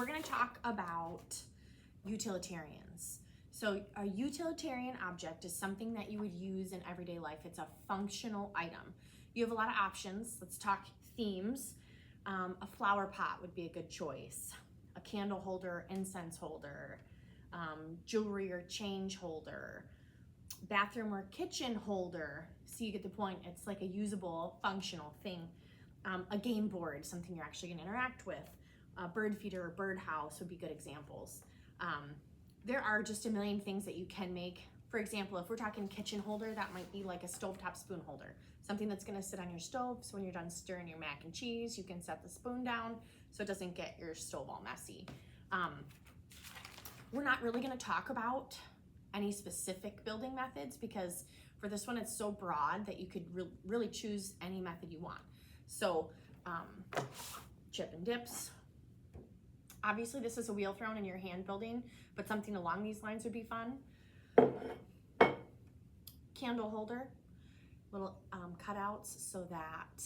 we're gonna talk about utilitarians. So a utilitarian object is something that you would use in everyday life. It's a functional item. You have a lot of options. Let's talk themes. A flower pot would be a good choice. A candle holder, incense holder, jewelry or change holder, bathroom or kitchen holder. So you get the point. It's like a usable, functional thing. A game board, something you're actually gonna interact with. A bird feeder or bird house would be good examples. There are just a million things that you can make. For example, if we're talking kitchen holder, that might be like a stovetop spoon holder. Something that's gonna sit on your stove, so when you're done stirring your mac and cheese, you can set the spoon down so it doesn't get your stove all messy. We're not really gonna talk about any specific building methods because for this one, it's so broad that you could really choose any method you want. So chip and dips. Obviously this is a wheel thrown in your hand building, but something along these lines would be fun. Candle holder, little cutouts so that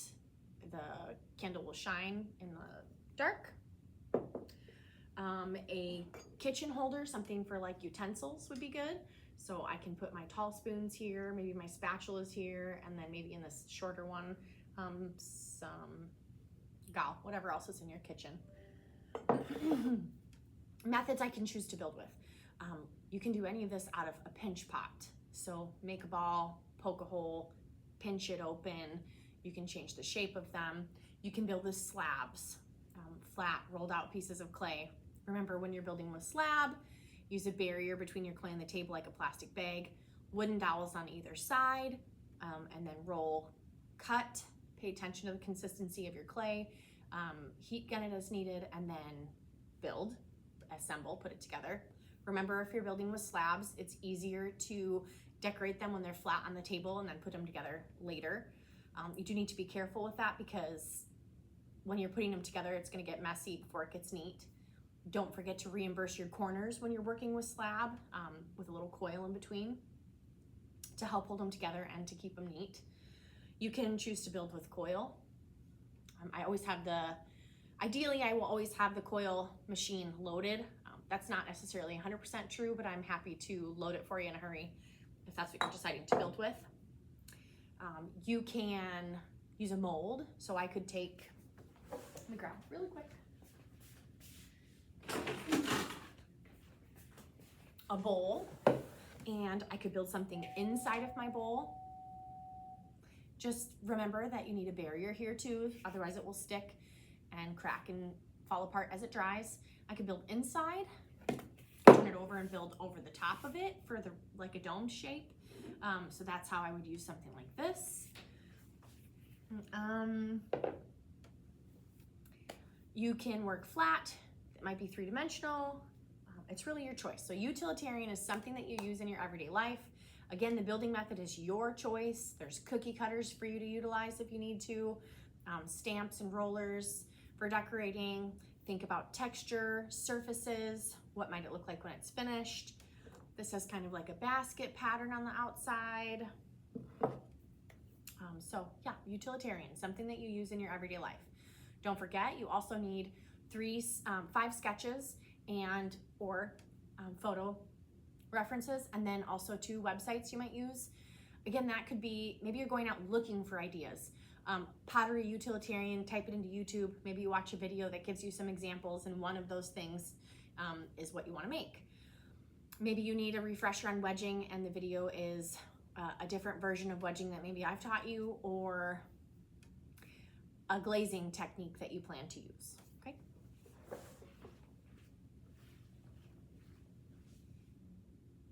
the candle will shine in the dark. A kitchen holder, something for like utensils would be good. So I can put my tall spoons here, maybe my spatulas here, and then maybe in this shorter one, some whatever else is in your kitchen. Methods I can choose to build with. You can do any of this out of a pinch pot. So make a ball, poke a hole, pinch it open. You can change the shape of them. You can build with slabs, flat rolled out pieces of clay. Remember, when you're building with slab, use a barrier between your clay and the table like a plastic bag, wooden dowels on either side, and then roll, cut, pay attention to the consistency of your clay, heat gun it as needed, and then build, assemble, put it together. Remember, if you're building with slabs, it's easier to decorate them when they're flat on the table and then put them together later. You do need to be careful with that because when you're putting them together, it's gonna get messy before it gets neat. Don't forget to reimburse your corners when you're working with slab with a little coil in between to help hold them together and to keep them neat. You can choose to build with coil. Ideally I will always have the coil machine loaded. That's not necessarily 100% true, but I'm happy to load it for you in a hurry if that's what you're deciding to build with. You can use a mold. So I could take, let me grab really quick, a bowl, and I could build something inside of my bowl. Just remember that you need a barrier here too, otherwise it will stick and crack and fall apart as it dries. I could build inside, turn it over and build over the top of it for like a dome shape. So that's how I would use something like this. You can work flat. It might be three-dimensional. It's really your choice. So utilitarian is something that you use in your everyday life. Again, the building method is your choice. There's cookie cutters for you to utilize if you need to. Stamps and rollers for decorating. Think about texture, surfaces. What might it look like when it's finished? This has kind of like a basket pattern on the outside. So yeah, utilitarian, something that you use in your everyday life. Don't forget, you also need 5 sketches or photo references, and then also 2 websites you might use. Again, that could be, maybe you're going out looking for ideas. Pottery utilitarian, type it into YouTube. Maybe you watch a video that gives you some examples, and one of those things is what you want to make. Maybe you need a refresher on wedging, and the video is a different version of wedging that maybe I've taught you, or a glazing technique that you plan to use.